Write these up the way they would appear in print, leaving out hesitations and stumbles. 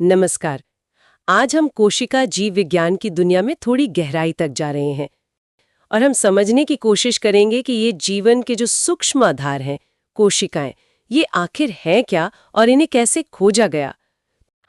नमस्कार। आज हम कोशिका जीव विज्ञान की दुनिया में थोड़ी गहराई तक जा रहे हैं और हम समझने की कोशिश करेंगे कि ये जीवन के जो सूक्ष्म आधार हैं, कोशिकाएं, ये आखिर हैं क्या और इन्हें कैसे खोजा गया।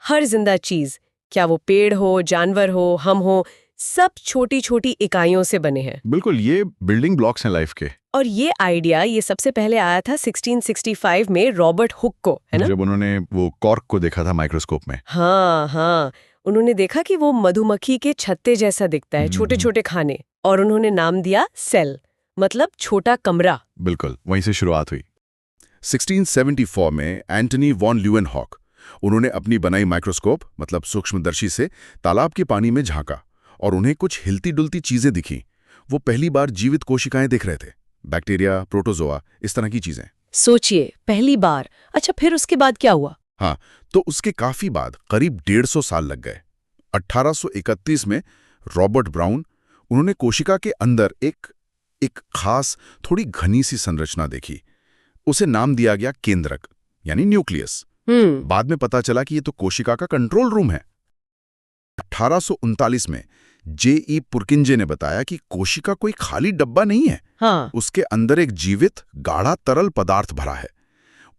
हर जिंदा चीज, क्या वो पेड़ हो, जानवर हो, हम हो, सब छोटी छोटी इकाइयों से बने हैं। बिल्कुल, ये बिल्डिंग ब्लॉक्स हैं लाइफ के। और ये आइडिया ये सबसे पहले आया था 1665 में रॉबर्ट हुक को, है ना? जब उन्होंने वो कॉर्क को देखा था माइक्रोस्कोप में। हाँ हाँ, उन्होंने देखा कि वो मधुमक्खी के छत्ते जैसा दिखता है, छोटे छोटे खाने, और उन्होंने नाम दिया सेल, मतलब छोटा कमरा। बिल्कुल, वहीं से शुरुआत हुई। 1674 में एंटनी वॉन ल्यूवेनहॉक, उन्होंने अपनी बनाई माइक्रोस्कोप मतलब सूक्ष्मदर्शी से तालाब के पानी में झांका और उन्हें कुछ हिलती डुलती चीजें दिखीं। वो पहली बार जीवित कोशिकाएं देख रहे थे, बैक्टीरिया, प्रोटोजोआ, इस तरह की चीजें। सोचिए, पहली बार। अच्छा, फिर उसके बाद क्या हुआ? हाँ, तो उसके काफी बाद करीब 150 साल लग गए। 1831 में रॉबर्ट ब्राउन, उन्होंने कोशिका के अंदर एक खास थोड़ी घनी सी संरचना देखी। उसे नाम दिया गया केंद्रक, यानी न्यूक्लियस। बाद में पता चला कि ये तो कोशिका का कंट्रोल रूम है। 1839 में J.E. पुरकिंजे ने बताया कि कोशिका कोई खाली डब्बा नहीं है। हाँ। उसके अंदर एक जीवित गाढ़ा तरल पदार्थ भरा है।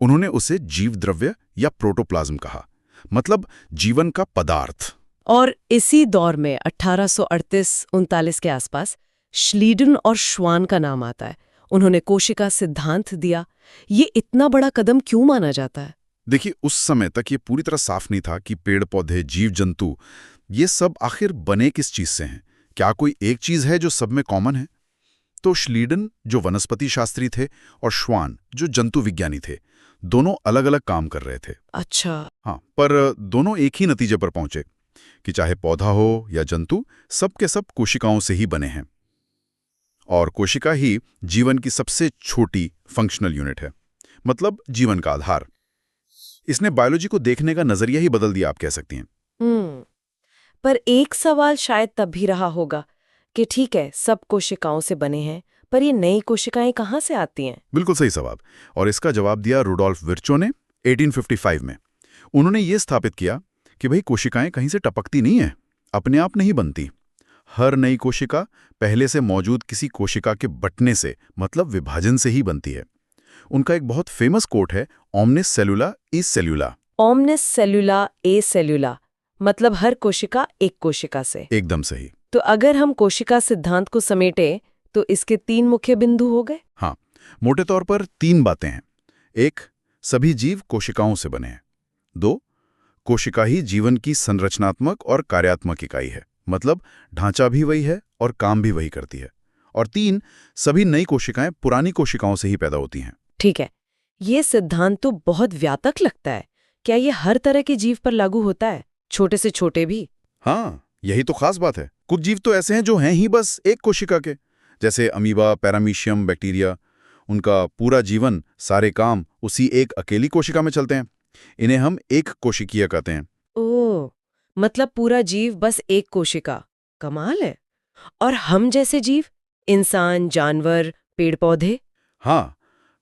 उन्होंने उसे जीव द्रव्य या प्रोटोप्लाज्म कहा, मतलब जीवन का पदार्थ। और इसी दौर में 1838-39 के आसपास श्लीडन और श्वान का नाम आता है। उन्होंने कोशिका सिद्धांत दिया। ये इतना बड़ा कदम क्यों माना जाता है? देखिए, उस समय तक ये पूरी तरह साफ नहीं था कि पेड़ पौधे, जीव जंतु, ये सब आखिर बने किस चीज से हैं। क्या कोई एक चीज है जो सब में कॉमन है? तो श्लीडन, जो वनस्पति शास्त्री थे, और श्वान, जो जंतु विज्ञानी थे, दोनों अलग अलग काम कर रहे थे। अच्छा। हाँ, पर दोनों एक ही नतीजे पर पहुंचे कि चाहे पौधा हो या जंतु, सब के सब कोशिकाओं से ही बने हैं। और कोशिका ही जीवन की सबसे छोटी फंक्शनल यूनिट है, मतलब जीवन का आधार। इसने बायोलॉजी को देखने का नजरिया ही बदल दिया, आप कह सकती हैं। पर एक सवाल शायद तब भी रहा होगा कि ठीक है, सब कोशिकाओं से बने हैं, पर ये नई कोशिकाएं कहाँ से आती हैं? बिल्कुल सही सवाल। और इसका जवाब दिया रुडोल्फ विर्चो ने 1855 में। उन्होंने ये स्थापित किया कि भाई, कोशिकाएं कहीं से टपकती नहीं हैं, अपने आप नहीं बनती। हर नई कोशिका पहले से मौजूद किसी कोशिका के बंटने से, मतलब विभाजन से ही बनती है। उनका एक बहुत फेमस कोट है, ओमनिस सेलुला इस सेल्यूला। ओमनिस सेल्यूला ए सेल्यूला, मतलब हर कोशिका एक कोशिका से। एकदम सही। तो अगर हम कोशिका सिद्धांत को समेटे तो इसके 3 मुख्य बिंदु हो गए। हाँ, मोटे तौर पर 3 बातें हैं। 1, सभी जीव कोशिकाओं से बने हैं। 2, कोशिका ही जीवन की संरचनात्मक और कार्यात्मक इकाई है, मतलब ढांचा भी वही है और काम भी वही करती है। और 3, सभी नई कोशिकाएं पुरानी कोशिकाओं से ही पैदा होती हैं। ठीक है, ये सिद्धांत तो बहुत व्यापक लगता है। क्या ये हर तरह के जीव पर लागू होता है, छोटे से छोटे भी? हाँ, यही तो खास बात है। कुछ जीव तो ऐसे हैं जो हैं ही बस एक कोशिका के, जैसे अमीबा, पैरामीशियम, बैक्टीरिया। उनका पूरा जीवन, सारे काम उसी एक अकेली कोशिका में चलते हैं। इन्हें हम एक कोशिकीय कहते हैं। ओह, मतलब पूरा जीव बस एक कोशिका। कमाल है। और हम जैसे जीव, इंसान, जानवर, पेड़ पौधे? हाँ,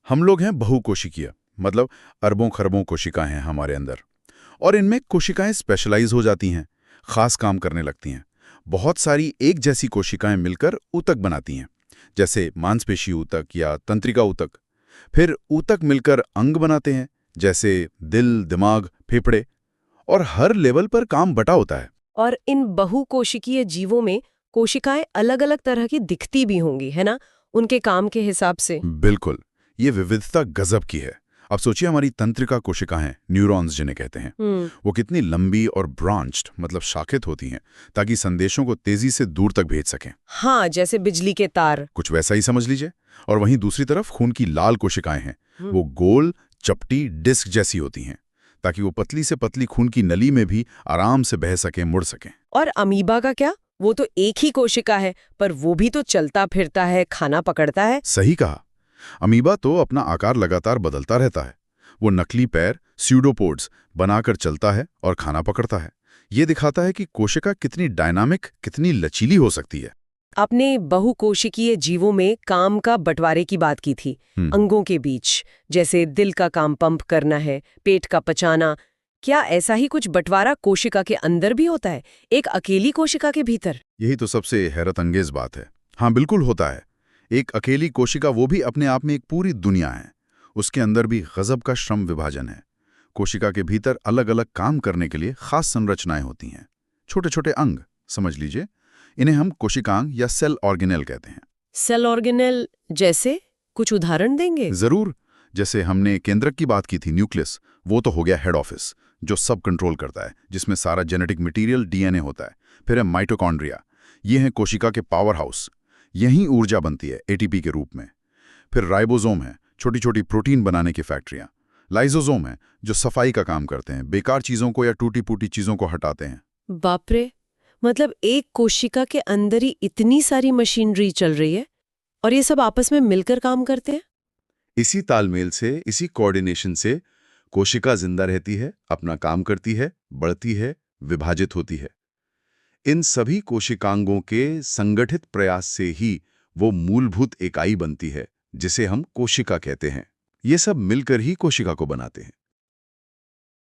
हम लोग हैं बहुकोशिकीय, मतलब अरबों खरबों कोशिकाएं हैं हमारे अंदर। और इनमें कोशिकाएं स्पेशलाइज हो जाती हैं, खास काम करने लगती हैं। बहुत सारी एक जैसी कोशिकाएं मिलकर ऊतक बनाती हैं, जैसे मांसपेशी ऊतक या तंत्रिका ऊतक। फिर ऊतक मिलकर अंग बनाते हैं, जैसे दिल, दिमाग, फेफड़े। और हर लेवल पर काम बटा होता है। और इन बहुकोशिकीय जीवों में कोशिकाएं अलग-अलग तरह की दिखती भी होंगी, है ना, उनके काम के हिसाब से। बिल्कुल, ये विविधता गजब की है। अब सोचिए, हमारी तंत्रिका कोशिकाएं, न्यूरॉन्स जिन्हें कहते हैं, वो कितनी लंबी और ब्रांच्ड, मतलब शाखित होती हैं, ताकि संदेशों को तेजी से दूर तक भेज सकें। हाँ, जैसे बिजली के तार। कुछ वैसा ही समझ लीजिए। और वहीं दूसरी तरफ खून की लाल कोशिकाएं हैं। वो गोल, चपटी, डिस्क जैसी होती हैं, ताकि वो पतली से पतली खून की नली में भी आराम से बह सकें, मुड़ सकें। और अमीबा का क्या? वो तो एक ही कोशिका है, पर वो भी तो चलता फिरता है, खाना पकड़ता है। सही कहा। अमीबा तो अपना आकार लगातार बदलता रहता है। वो नकली पैर, स्यूडोपोड्स बनाकर चलता है और खाना पकड़ता है। ये दिखाता है कि कोशिका कितनी डायनामिक, कितनी लचीली हो सकती है। आपने बहुकोशिकीय जीवों में काम का बंटवारे की बात की थी, अंगों के बीच, जैसे दिल का काम पंप करना है, पेट का पचाना। क्या ऐसा ही कुछ बंटवारा कोशिका के अंदर भी होता है, एक अकेली कोशिका के भीतर? यही तो सबसे हैरत अंगेज बात है। हाँ, बिल्कुल होता है। एक अकेली कोशिका, वो भी अपने आप में एक पूरी दुनिया है। उसके अंदर भी गजब का श्रम विभाजन है। कोशिका के भीतर अलग अलग काम करने के लिए खास संरचनाएं होती हैं। छोटे छोटे अंग समझ लीजिए, इन्हें हम कोशिकांग या सेल ऑर्गेनेल कहते हैं। सेल ऑर्गेनेल जैसे? कुछ उदाहरण देंगे? जरूर। जैसे हमने केंद्रक की बात की थी, न्यूक्लियस, वो तो हो गया हेड ऑफिस, जो सब कंट्रोल करता है, जिसमें सारा जेनेटिक मटेरियल डीएनए होता है। फिर है माइटोकॉन्ड्रिया, ये है कोशिका के पावर हाउस, यहीं ऊर्जा बनती है एटीपी के रूप में। फिर राइबोसोम है, छोटी छोटी प्रोटीन बनाने की फैक्ट्रियां। लाइसोसोम है, जो सफाई का काम करते हैं, बेकार चीजों को या टूटी फूटी चीजों को हटाते हैं। बाप रे, मतलब एक कोशिका के अंदर ही इतनी सारी मशीनरी चल रही है और ये सब आपस में मिलकर काम करते हैं? इसी तालमेल से, इसी कोऑर्डिनेशन से कोशिका जिंदा रहती है, अपना काम करती है, बढ़ती है, विभाजित होती है। इन सभी कोशिकांगों के संगठित प्रयास से ही वो मूलभूत इकाई बनती है, जिसे हम कोशिका कहते हैं। ये सब मिलकर ही कोशिका को बनाते हैं।